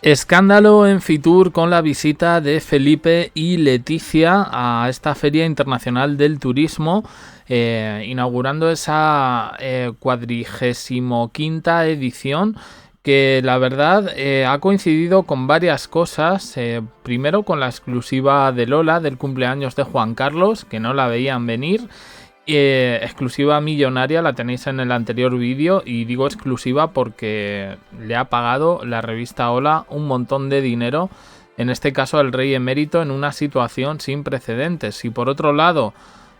Escándalo en Fitur con la visita de Felipe y Leticia a esta Feria Internacional del Turismo, inaugurando esa 45ª edición que la verdad ha coincidido con varias cosas. Primero con la exclusiva de Lola del cumpleaños de Juan Carlos, que no la veían venir. Exclusiva millonaria, la tenéis en el anterior vídeo, y digo exclusiva porque le ha pagado la revista Hola un montón de dinero, en este caso al rey emérito, en una situación sin precedentes. Y por otro lado,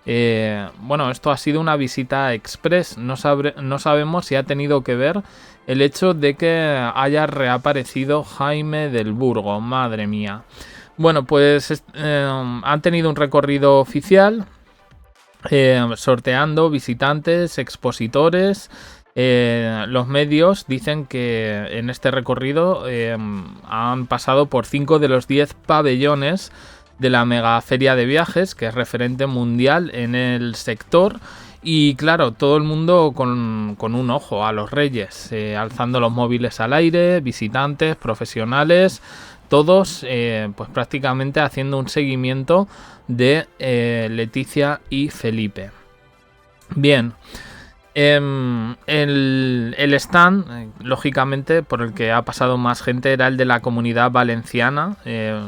bueno, esto ha sido una visita express, no sabemos si ha tenido que ver el hecho de que haya reaparecido Jaime del Burgo, madre mía. Bueno, pues han tenido un recorrido oficial, sorteando visitantes, expositores. Los medios dicen que en este recorrido han pasado por 5 de los 10 pabellones de la mega feria de viajes, que es referente mundial en el sector. Y claro, todo el mundo con un ojo a los reyes, alzando los móviles al aire, visitantes, profesionales, todos pues prácticamente haciendo un seguimiento de Leticia y Felipe. Bien, el stand, lógicamente, por el que ha pasado más gente era el de la Comunidad Valenciana,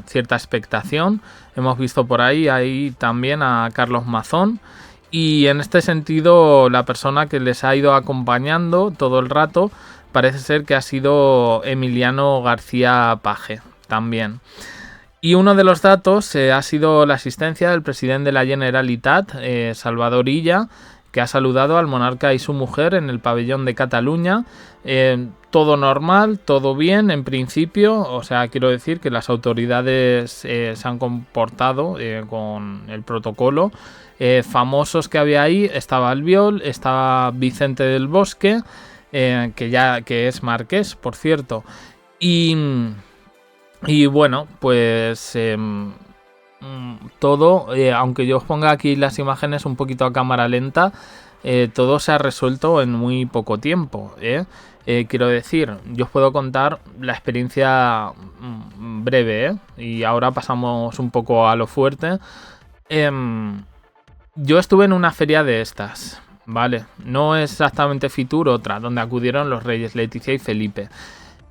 cierta expectación. Hemos visto por ahí también a Carlos Mazón. Y en este sentido, la persona que les ha ido acompañando todo el rato parece ser que ha sido Emiliano García Paje también. Y uno de los datos ha sido la asistencia del presidente de la Generalitat, Salvador Illa, que ha saludado al monarca y su mujer en el pabellón de Cataluña. Todo normal, todo bien en principio, o sea, quiero decir que las autoridades se han comportado con el protocolo. Famosos que había ahí, estaba Albiol, estaba Vicente del Bosque, que es marqués, por cierto. Y bueno, pues todo, aunque yo os ponga aquí las imágenes un poquito a cámara lenta, todo se ha resuelto en muy poco tiempo. Quiero decir, yo os puedo contar la experiencia breve, y ahora pasamos un poco a lo fuerte. Yo estuve en una feria de estas, ¿vale? No es exactamente Fitur, otra, donde acudieron los reyes Leticia y Felipe.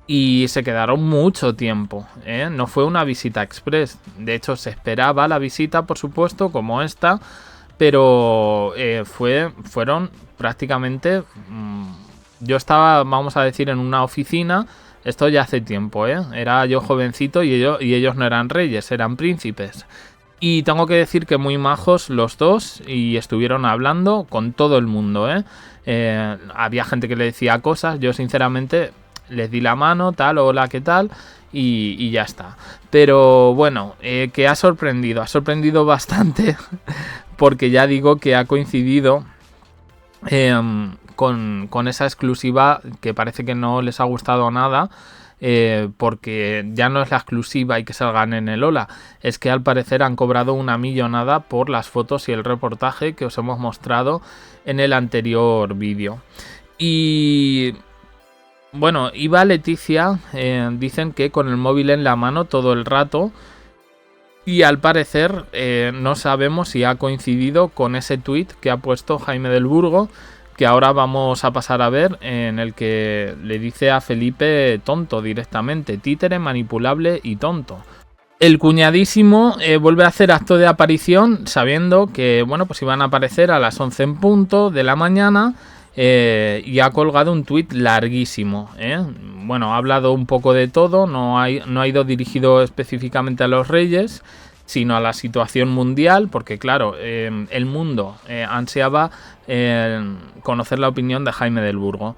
Y se quedaron mucho tiempo, no fue una visita express. De hecho, se esperaba la visita, por supuesto, como esta, pero fueron prácticamente... yo estaba, vamos a decir, en una oficina, esto ya hace tiempo, era yo jovencito y ellos no eran reyes, eran príncipes. Y tengo que decir que muy majos los dos, y estuvieron hablando con todo el mundo, había gente que le decía cosas, yo sinceramente... les di la mano, tal, hola, ¿qué tal? Y ya está. Pero bueno, que ha sorprendido bastante, porque ya digo que ha coincidido con esa exclusiva que parece que no les ha gustado nada, porque ya no es la exclusiva y que salgan en el Hola, es que al parecer han cobrado una millonada por las fotos y el reportaje que os hemos mostrado en el anterior vídeo. Y... bueno, iba Leticia, dicen que con el móvil en la mano todo el rato, y al parecer no sabemos si ha coincidido con ese tuit que ha puesto Jaime del Burgo, que ahora vamos a pasar a ver, en el que le dice a Felipe tonto directamente, títere, manipulable y tonto. El cuñadísimo vuelve a hacer acto de aparición, sabiendo que bueno, pues iban a aparecer a las 11 en punto de la mañana. Y ha colgado un tuit larguísimo, Bueno, ha hablado un poco de todo, no ha ido dirigido específicamente a los reyes, sino a la situación mundial, porque claro, el mundo ansiaba conocer la opinión de Jaime del Burgo.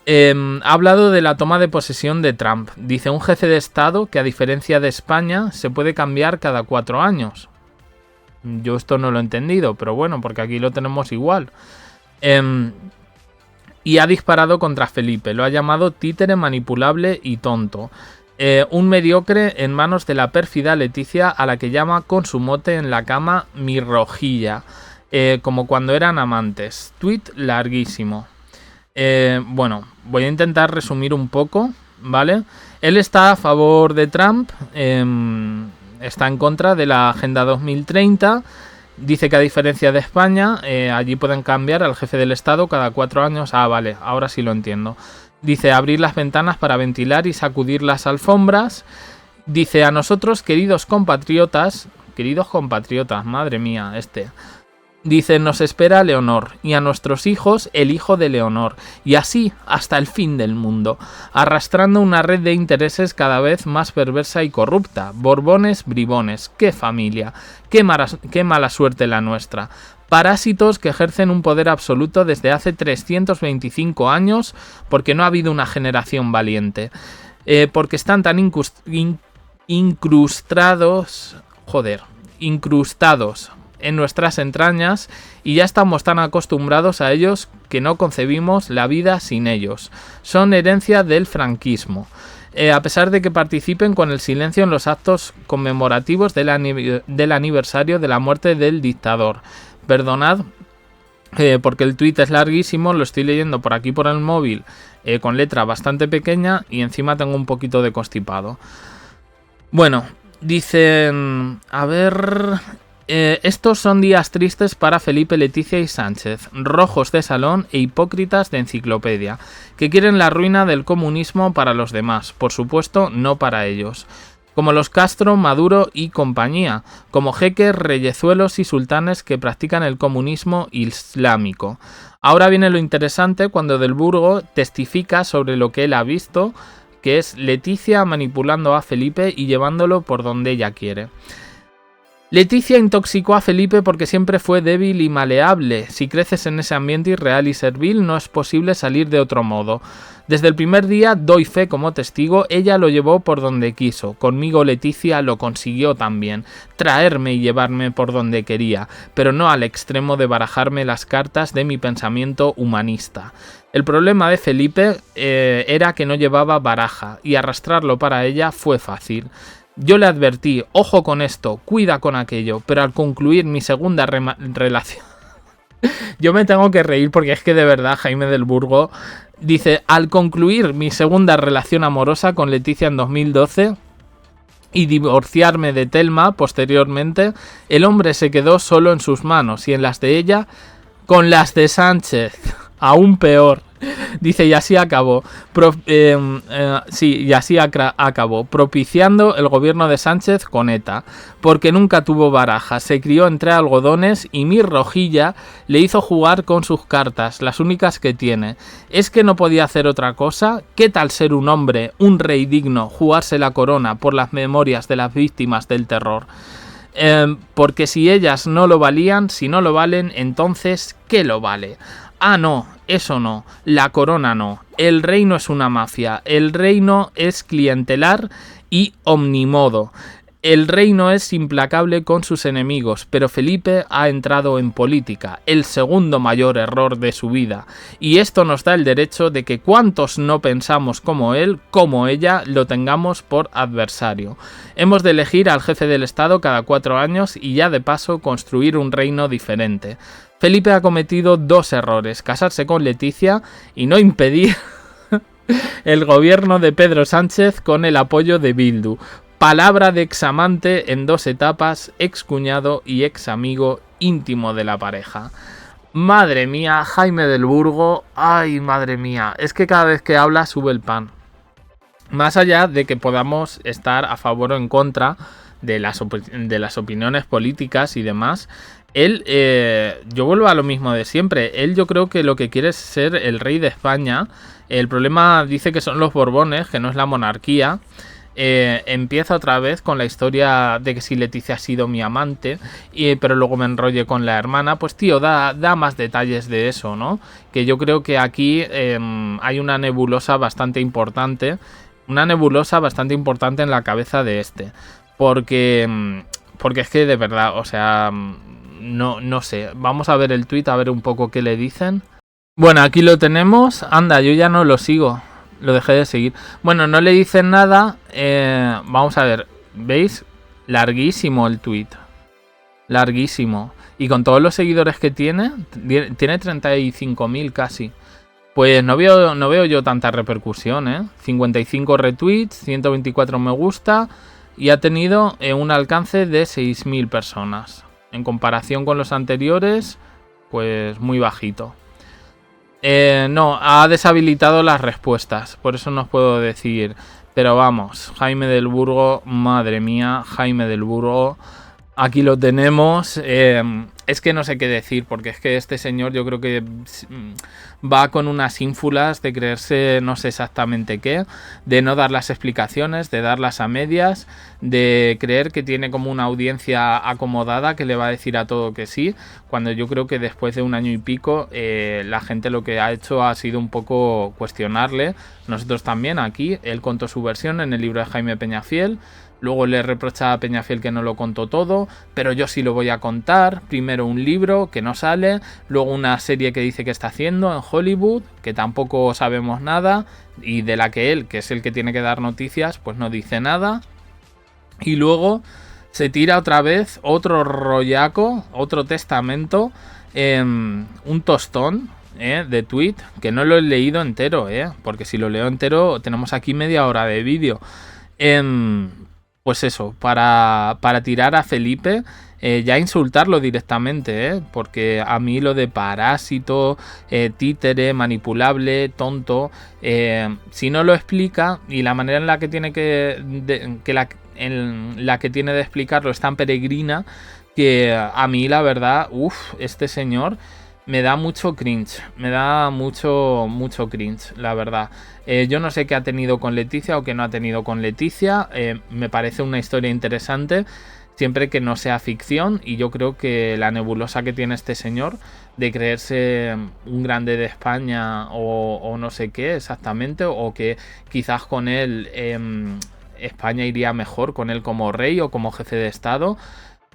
Ha hablado de la toma de posesión de Trump. Dice, un jefe de Estado que, a diferencia de España, se puede cambiar cada 4 años. Yo esto no lo he entendido, pero bueno, porque aquí lo tenemos igual. Y ha disparado contra Felipe, lo ha llamado títere, manipulable y tonto. Un mediocre en manos de la pérfida Leticia, a la que llama con su mote en la cama mi rojilla, como cuando eran amantes. Tuit larguísimo. Bueno, voy a intentar resumir un poco, ¿vale? Él está a favor de Trump, está en contra de la Agenda 2030. Dice que a diferencia de España, allí pueden cambiar al jefe del Estado cada 4 años. Ah, vale, ahora sí lo entiendo. Dice abrir las ventanas para ventilar y sacudir las alfombras. Dice a nosotros, queridos compatriotas, madre mía, Dice, nos espera Leonor, y a nuestros hijos el hijo de Leonor, y así hasta el fin del mundo, arrastrando una red de intereses cada vez más perversa y corrupta. Borbones, bribones, qué familia, qué mala suerte la nuestra. Parásitos que ejercen un poder absoluto desde hace 325 años, porque no ha habido una generación valiente. Porque están tan incrustados en nuestras entrañas y ya estamos tan acostumbrados a ellos que no concebimos la vida sin ellos. Son herencia del franquismo. A pesar de que participen con el silencio en los actos conmemorativos del aniversario de la muerte del dictador. Perdonad, porque el tuit es larguísimo, lo estoy leyendo por aquí por el móvil con letra bastante pequeña y encima tengo un poquito de constipado. Bueno, dicen... A ver... estos son días tristes para Felipe, Leticia y Sánchez, rojos de salón e hipócritas de enciclopedia, que quieren la ruina del comunismo para los demás, por supuesto no para ellos. Como los Castro, Maduro y compañía, como jeques, reyezuelos y sultanes que practican el comunismo islámico. Ahora viene lo interesante cuando Del Burgo testifica sobre lo que él ha visto, que es Leticia manipulando a Felipe y llevándolo por donde ella quiere. Leticia intoxicó a Felipe porque siempre fue débil y maleable. Si creces en ese ambiente irreal y servil, no es posible salir de otro modo. Desde el primer día, doy fe como testigo, ella lo llevó por donde quiso. Conmigo Leticia lo consiguió también, traerme y llevarme por donde quería, pero no al extremo de barajarme las cartas de mi pensamiento humanista. El problema de Felipe era que no llevaba baraja, y arrastrarlo para ella fue fácil. Yo le advertí, ojo con esto, cuida con aquello, pero al concluir mi segunda relación... Yo me tengo que reír porque es que de verdad Jaime del Burgo dice, al concluir mi segunda relación amorosa con Leticia en 2012 y divorciarme de Telma posteriormente, el hombre se quedó solo en sus manos y en las de ella, con las de Sánchez, aún peor. Dice, y así acabó, acabó, propiciando el gobierno de Sánchez con ETA, porque nunca tuvo baraja, se crió entre algodones y mi rojilla le hizo jugar con sus cartas, las únicas que tiene. ¿Es que no podía hacer otra cosa? ¿Qué tal ser un hombre, un rey digno, jugarse la corona por las memorias de las víctimas del terror? Porque si ellas no lo valían, si no lo valen, entonces, ¿qué lo vale? Ah, no, eso no, la corona no, el reino es una mafia, el reino es clientelar y omnimodo, el reino es implacable con sus enemigos, pero Felipe ha entrado en política, el segundo mayor error de su vida, y esto nos da el derecho de que cuantos no pensamos como él, como ella, lo tengamos por adversario. Hemos de elegir al jefe del Estado cada 4 años y ya de paso construir un reino diferente. Felipe ha cometido 2 errores, casarse con Leticia y no impedir el gobierno de Pedro Sánchez con el apoyo de Bildu. Palabra de examante en 2 etapas, excuñado y examigo íntimo de la pareja. Madre mía, Jaime del Burgo, ay madre mía, es que cada vez que habla sube el pan. Más allá de que podamos estar a favor o en contra de las opiniones políticas y demás, él, yo vuelvo a lo mismo de siempre, él yo creo que lo que quiere es ser el rey de España. El problema dice que son los Borbones, que no es la monarquía. Empieza otra vez con la historia de que si Leticia ha sido mi amante, pero luego me enrolle con la hermana. Pues tío, da más detalles de eso, ¿no? Que yo creo que aquí hay una nebulosa bastante importante. Una nebulosa bastante importante en la cabeza de porque es que de verdad, o sea, no sé. Vamos a ver el tuit, a ver un poco qué le dicen. Bueno, aquí lo tenemos. Anda, yo ya no lo sigo. Lo dejé de seguir. Bueno, no le dicen nada. Vamos a ver. ¿Veis? Larguísimo el tuit. Larguísimo. Y con todos los seguidores que tiene 35.000 casi. Pues no veo yo tanta repercusión, ¿eh? 55 retweets, 124 me gusta y ha tenido un alcance de 6.000 personas. En comparación con los anteriores, pues muy bajito. No, ha deshabilitado las respuestas, por eso no os puedo decir. Pero vamos, Jaime del Burgo, madre mía, Jaime del Burgo, aquí lo tenemos. Es que no sé qué decir, porque es que este señor yo creo que va con unas ínfulas de creerse no sé exactamente qué, de no dar las explicaciones, de darlas a medias, de creer que tiene como una audiencia acomodada que le va a decir a todo que sí, cuando yo creo que después de un año y pico la gente lo que ha hecho ha sido un poco cuestionarle. Nosotros también aquí, él contó su versión en el libro de Jaime Peñafiel. Luego le reprocha a Peñafiel que no lo contó todo, pero yo sí lo voy a contar. Primero un libro que no sale, luego una serie que dice que está haciendo en Hollywood, que tampoco sabemos nada, y de la que él, que es el que tiene que dar noticias, pues no dice nada. Y luego se tira otra vez otro rollaco, otro testamento, un tostón de tweet, que no lo he leído entero, porque si lo leo entero tenemos aquí media hora de vídeo. Pues eso, para tirar a Felipe, ya insultarlo directamente, porque a mí lo de parásito, títere, manipulable, tonto, si no lo explica y la manera en la que tiene en la que tiene de explicarlo es tan peregrina que a mí la verdad, este señor me da mucho cringe, me da mucho cringe, la verdad. Yo no sé qué ha tenido con Leticia o qué no ha tenido con Leticia. Me parece una historia interesante, siempre que no sea ficción. Y yo creo que la nebulosa que tiene este señor de creerse un grande de España o no sé qué exactamente, o que quizás con él España iría mejor con él como rey o como jefe de Estado.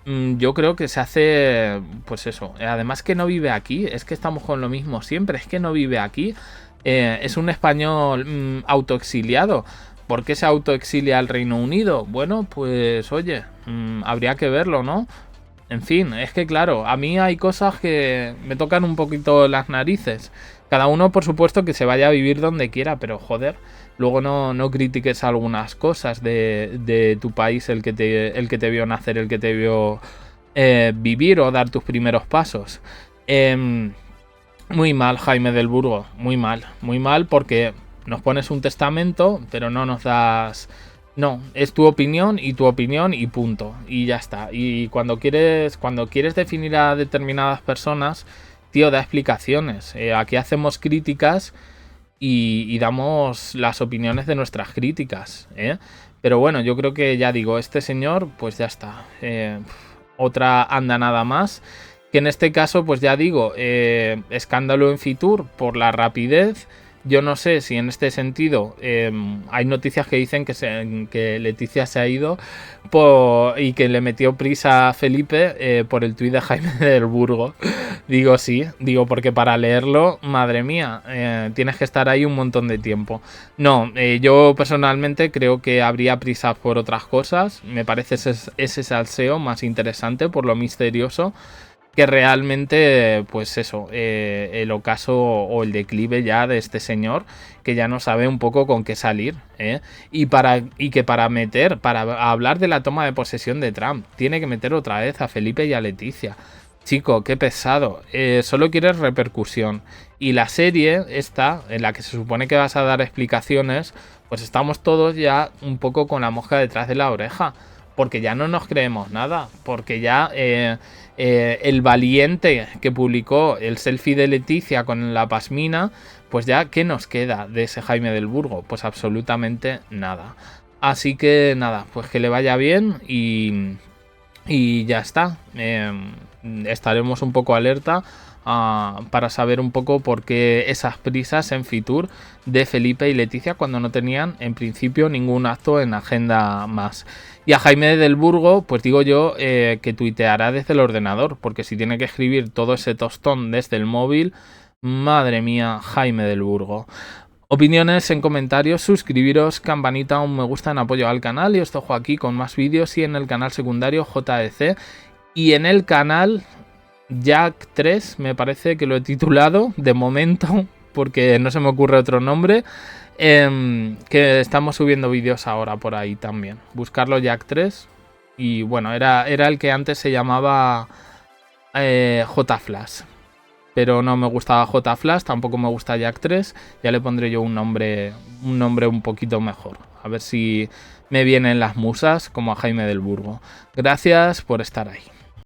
Yo creo que se hace, pues eso, además que no vive aquí, es que estamos con lo mismo siempre, es que no vive aquí, es un español autoexiliado. ¿Por qué se autoexilia al Reino Unido? Bueno, pues oye, habría que verlo, ¿no? En fin, es que claro, a mí hay cosas que me tocan un poquito las narices. Cada uno, por supuesto, que se vaya a vivir donde quiera, pero joder, luego no critiques algunas cosas de tu país, el que te vio nacer, el que te vio vivir o dar tus primeros pasos. Muy mal, Jaime del Burgo, muy mal porque nos pones un testamento, pero no nos das... No, es tu opinión y punto. Y ya está. Y cuando quieres definir a determinadas personas, tío, da explicaciones. Aquí hacemos críticas y damos las opiniones de nuestras críticas, Pero bueno, yo creo que ya digo, este señor, pues ya está. Otra andanada más. Que en este caso, pues ya digo, escándalo en Fitur por la rapidez. Yo no sé si en este sentido hay noticias que dicen que Leticia se ha ido y que le metió prisa a Felipe por el tuit de Jaime del Burgo. Digo sí, porque para leerlo, madre mía, tienes que estar ahí un montón de tiempo. No, yo personalmente creo que habría prisa por otras cosas. Me parece ese salseo más interesante por lo misterioso, que realmente, pues eso, el ocaso o el declive ya de este señor, que ya no sabe un poco con qué salir, y que para hablar de la toma de posesión de Trump, tiene que meter otra vez a Felipe y a Leticia. Chico, qué pesado. Solo quieres repercusión. Y la serie esta, en la que se supone que vas a dar explicaciones, pues estamos todos ya un poco con la mosca detrás de la oreja, porque ya no nos creemos nada, porque ya el valiente que publicó el selfie de Leticia con la pasmina, pues ya, ¿qué nos queda de ese Jaime del Burgo? Pues absolutamente nada. Así que nada, pues que le vaya bien y ya está. Estaremos un poco alerta para saber un poco por qué esas prisas en Fitur de Felipe y Leticia cuando no tenían en principio ningún acto en agenda más. Y a Jaime del Burgo, pues digo yo que tuiteará desde el ordenador, porque si tiene que escribir todo ese tostón desde el móvil, madre mía, Jaime del Burgo. Opiniones en comentarios, suscribiros, campanita, un me gusta en apoyo al canal y os dejo aquí con más vídeos y en el canal secundario JDC y en el canal Jack 3, me parece que lo he titulado de momento, porque no se me ocurre otro nombre. Que estamos subiendo vídeos ahora por ahí también. Buscarlo Jack 3. Y bueno, era el que antes se llamaba JFlash. Pero no me gustaba JFlash, tampoco me gusta Jack 3. Ya le pondré yo un nombre un poquito mejor. A ver si me vienen las musas como a Jaime del Burgo. Gracias por estar ahí.